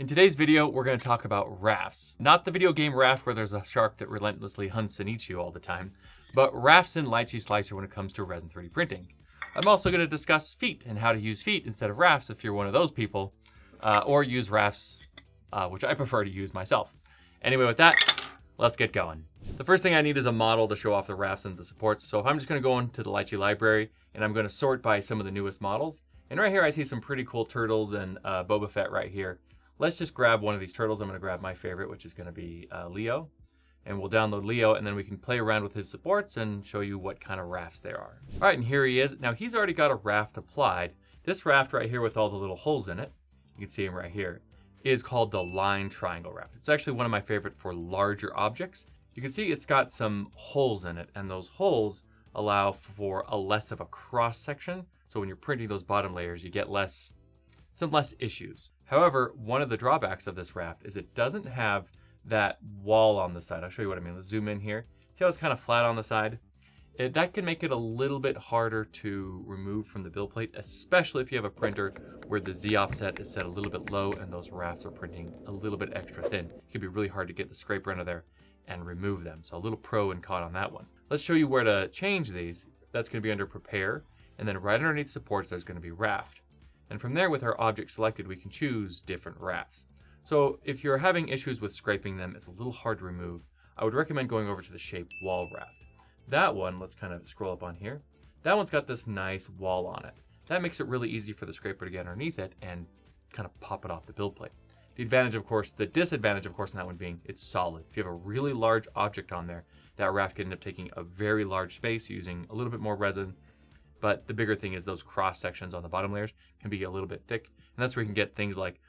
In today's video, we're going to talk about rafts. Not the video game Raft where there's a shark that relentlessly hunts and eats you all the time, but rafts in Lychee Slicer when it comes to resin 3D printing. I'm also going to discuss feet and how to use feet instead of rafts if you're one of those people, or use rafts, which I prefer to use myself. Anyway, with that, let's get going. The first thing I need is a model to show off the rafts and the supports. So if I'm just going to go into the Lychee Library and I'm going to sort by some of the newest models. And right here I see some pretty cool turtles and Boba Fett right here. Let's just grab one of these turtles. I'm going to grab my favorite, which is going to be Leo. And we'll download Leo, and then we can play around with his supports and show you what kind of rafts there are. All right, and here he is. Now he's already got a raft applied. This raft right here with all the little holes in it, you can see him right here, is called the line triangle raft. It's actually one of my favorite for larger objects. You can see it's got some holes in it, and those holes allow for less of a cross section. So when you're printing those bottom layers, you get some less issues. However, one of the drawbacks of this raft is it doesn't have that wall on the side. I'll show you what I mean. Let's zoom in here. See how it's kind of flat on the side? That can make it a little bit harder to remove from the build plate, especially if you have a printer where the Z offset is set a little bit low and those rafts are printing a little bit extra thin. It can be really hard to get the scraper under there and remove them. So a little pro and con on that one. Let's show you where to change these. That's going to be under Prepare, and then right underneath Supports there's going to be Raft. And from there, with our object selected, we can choose different rafts. So if you're having issues with scraping them, it's a little hard to remove, I would recommend going over to the Shape Wall Raft. That one, let's kind of scroll up on here. That one's got this nice wall on it. That makes it really easy for the scraper to get underneath it and kind of pop it off the build plate. The disadvantage, of course, in that one being it's solid. If you have a really large object on there, that raft can end up taking a very large space using a little bit more resin. But the bigger thing is those cross sections on the bottom layers can be a little bit thick. And that's where you can get things like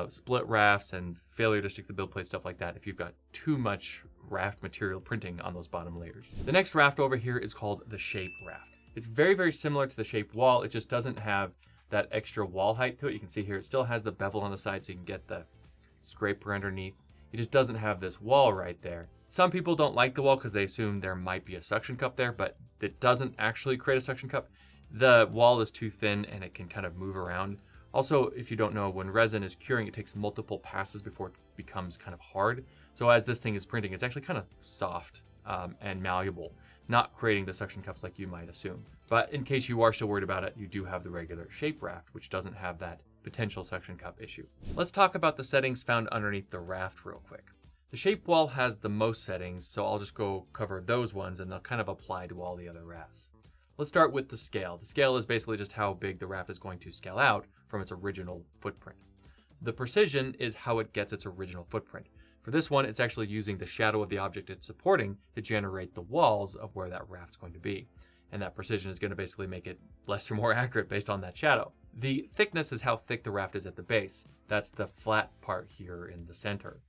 split rafts and failure to stick the build plate, stuff like that, if you've got too much raft material printing on those bottom layers. The next raft over here is called the Shape Raft. It's very, very similar to the Shape Wall. It just doesn't have that extra wall height to it. You can see here, it still has the bevel on the side so you can get the scraper underneath. It just doesn't have this wall right there. Some people don't like the wall because they assume there might be a suction cup there, but it doesn't actually create a suction cup. The wall is too thin and it can kind of move around. Also, if you don't know, when resin is curing, it takes multiple passes before it becomes kind of hard. So as this thing is printing, it's actually kind of soft and malleable, not creating the suction cups like you might assume. But in case you are still worried about it, you do have the regular Shape Raft, which doesn't have that potential suction cup issue. Let's talk about the settings found underneath the raft real quick. The Shape Wall has the most settings, so I'll just go cover those ones and they'll kind of apply to all the other rafts. Let's start with the scale. The scale is basically just how big the raft is going to scale out from its original footprint. The precision is how it gets its original footprint. For this one, it's actually using the shadow of the object it's supporting to generate the walls of where that raft's going to be. And that precision is going to basically make it less or more accurate based on that shadow. The thickness is how thick the raft is at the base. That's the flat part here in the center.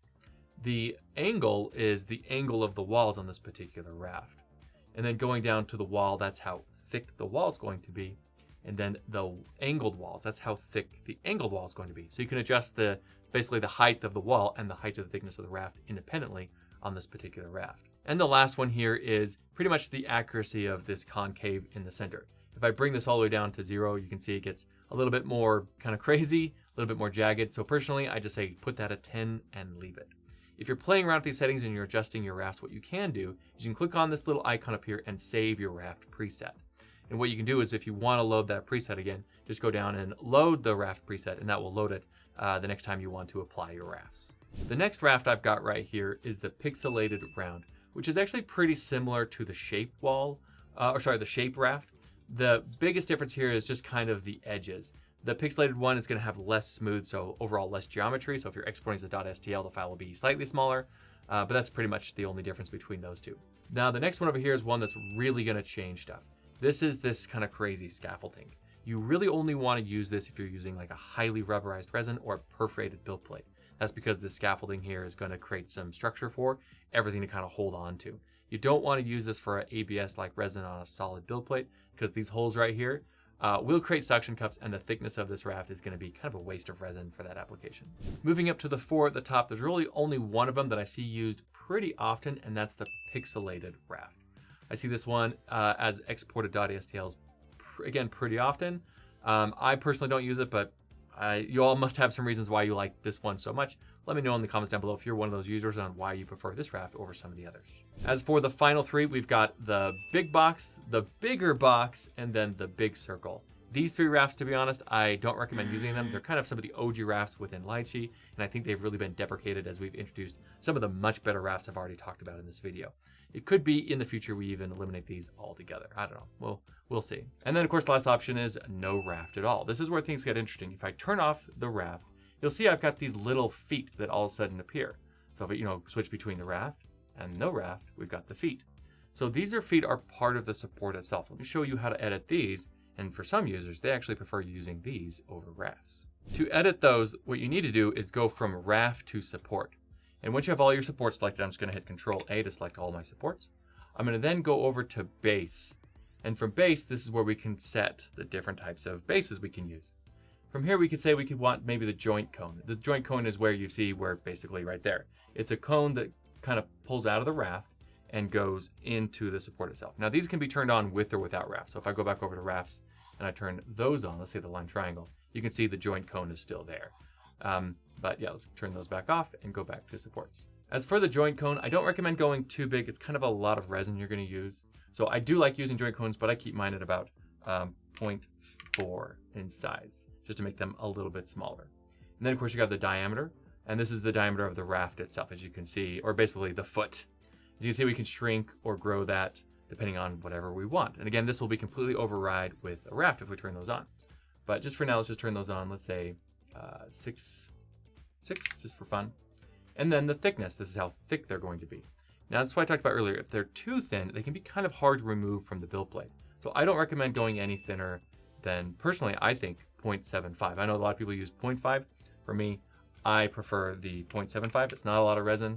The angle is the angle of the walls on this particular raft. And then going down to the wall, that's how thick the wall is going to be. And then the angled walls, that's how thick the angled wall is going to be. So you can adjust basically the height of the wall and the height of the thickness of the raft independently on this particular raft. And the last one here is pretty much the accuracy of this concave in the center. If I bring this all the way down to 0, you can see it gets a little bit more kind of crazy, a little bit more jagged. So personally, I just say put that at 10 and leave it. If you're playing around with these settings and you're adjusting your rafts, what you can do is you can click on this little icon up here and save your raft preset. And what you can do is if you want to load that preset again, just go down and load the raft preset, and that will load it the next time you want to apply your rafts. The next raft I've got right here is the Pixelated Round, which is actually pretty similar to the Shape Wall, the Shape Raft. The biggest difference here is just kind of the edges. The pixelated one is going to have less smooth, so overall less geometry. So if you're exporting as a .stl, the file will be slightly smaller, but that's pretty much the only difference between those two. Now the next one over here is one that's really going to change stuff. This is this kind of crazy scaffolding. You really only want to use this if you're using like a highly rubberized resin or a perforated build plate. That's because the scaffolding here is going to create some structure for everything to kind of hold on to. You don't want to use this for an ABS like resin on a solid build plate because these holes right here will create suction cups, and the thickness of this raft is going to be kind of a waste of resin for that application. Moving up to the 4 at the top, there's really only one of them that I see used pretty often, and that's the Pixelated Raft. I see this one as exported.stls again pretty often. I personally don't use it, but You all must have some reasons why you like this one so much. Let me know in the comments down below if you're one of those users on why you prefer this raft over some of the others. As for the final three, we've got the big box, the bigger box, and then the big circle. These three rafts, to be honest, I don't recommend using them. They're kind of some of the OG rafts within Lychee, and I think they've really been deprecated as we've introduced some of the much better rafts I've already talked about in this video. It could be in the future we even eliminate these altogether. I don't know. We'll see. And then, of course, the last option is no raft at all. This is where things get interesting. If I turn off the raft, you'll see I've got these little feet that all of a sudden appear. So if I, switch between the raft and no raft, we've got the feet. So these feet are part of the support itself. Let me show you how to edit these. And for some users, they actually prefer using these over rafts. To edit those, what you need to do is go from raft to support. And once you have all your supports selected, I'm just going to hit Control A to select all my supports. I'm going to then go over to base. And from base, this is where we can set the different types of bases we can use. From here, we could say we could want maybe the joint cone. The joint cone is where you see where basically right there. It's a cone that kind of pulls out of the raft and goes into the support itself. Now these can be turned on with or without rafts. So if I go back over to rafts and I turn those on, let's say the line triangle, you can see the joint cone is still there. But yeah, let's turn those back off and go back to supports. As for the joint cone, I don't recommend going too big. It's kind of a lot of resin you're going to use. So I do like using joint cones, but I keep mine at about 0.4 in size, just to make them a little bit smaller. And then of course you got the diameter, and this is the diameter of the raft itself, as you can see, or basically the foot. As you can see, we can shrink or grow that depending on whatever we want. And again, this will be completely override with a raft if we turn those on. But just for now, let's just turn those on. Let's say 6, just for fun. And then the thickness, this is how thick they're going to be. Now that's what I talked about earlier. If they're too thin, they can be kind of hard to remove from the build plate. So I don't recommend going any thinner than, personally, I think 0.75. I know a lot of people use 0.5. For me, I prefer the 0.75. It's not a lot of resin,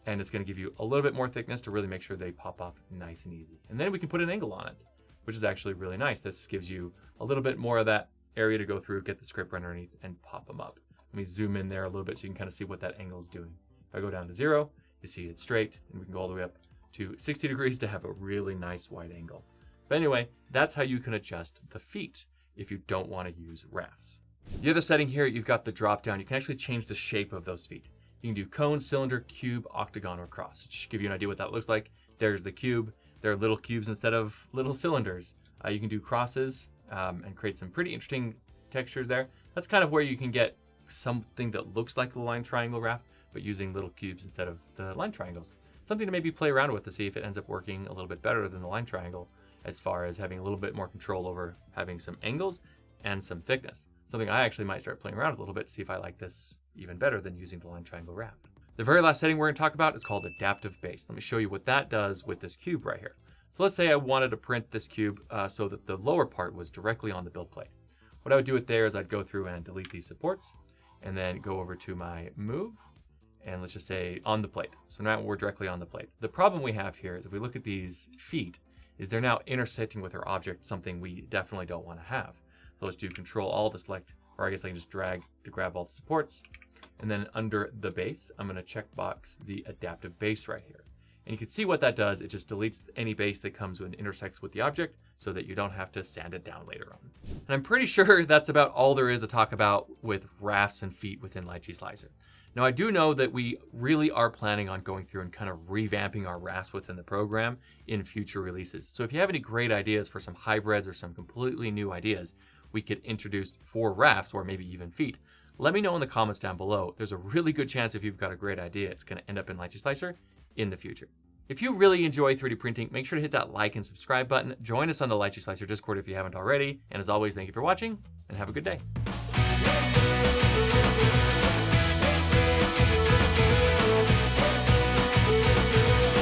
and it's going to give you a little bit more thickness to really make sure they pop up nice and easy. And then we can put an angle on it, which is actually really nice. This gives you a little bit more of that area to go through, get the script underneath, and pop them up. Let me zoom in there a little bit so you can kind of see what that angle is doing. If I go down to 0, you see it's straight, and we can go all the way up to 60 degrees to have a really nice wide angle. But anyway, that's how you can adjust the feet if you don't want to use rafts. The other setting here, you've got the drop down. You can actually change the shape of those feet. You can do cone, cylinder, cube, octagon, or cross. Just to give you an idea what that looks like. There's the cube. There are little cubes instead of little cylinders. You can do crosses and create some pretty interesting textures there. That's kind of where you can get something that looks like the line triangle raft, but using little cubes instead of the line triangles. Something to maybe play around with to see if it ends up working a little bit better than the line triangle, as far as having a little bit more control over having some angles and some thickness. Something I actually might start playing around with a little bit to see if I like this even better than using the line triangle raft. The very last setting we're going to talk about is called adaptive base. Let me show you what that does with this cube right here. So let's say I wanted to print this cube so that the lower part was directly on the build plate. What I would do with there is I'd go through and delete these supports and then go over to my move and let's just say on the plate. So now we're directly on the plate. The problem we have here is if we look at these feet, is they're now intersecting with our object, something we definitely don't want to have. So let's do Control Alt to select, or I guess I can just drag to grab all the supports. And then under the base, I'm going to checkbox the adaptive base right here. And you can see what that does. It just deletes any base that comes and intersects with the object so that you don't have to sand it down later on. And I'm pretty sure that's about all there is to talk about with rafts and feet within Lychee Slicer. Now I do know that we really are planning on going through and kind of revamping our rafts within the program in future releases. So if you have any great ideas for some hybrids or some completely new ideas we could introduce for rafts or maybe even feet, let me know in the comments down below. There's a really good chance if you've got a great idea, it's going to end up in Lychee Slicer in the future. If you really enjoy 3D printing, make sure to hit that like and subscribe button. Join us on the Lychee Slicer Discord if you haven't already. And as always, thank you for watching and have a good day.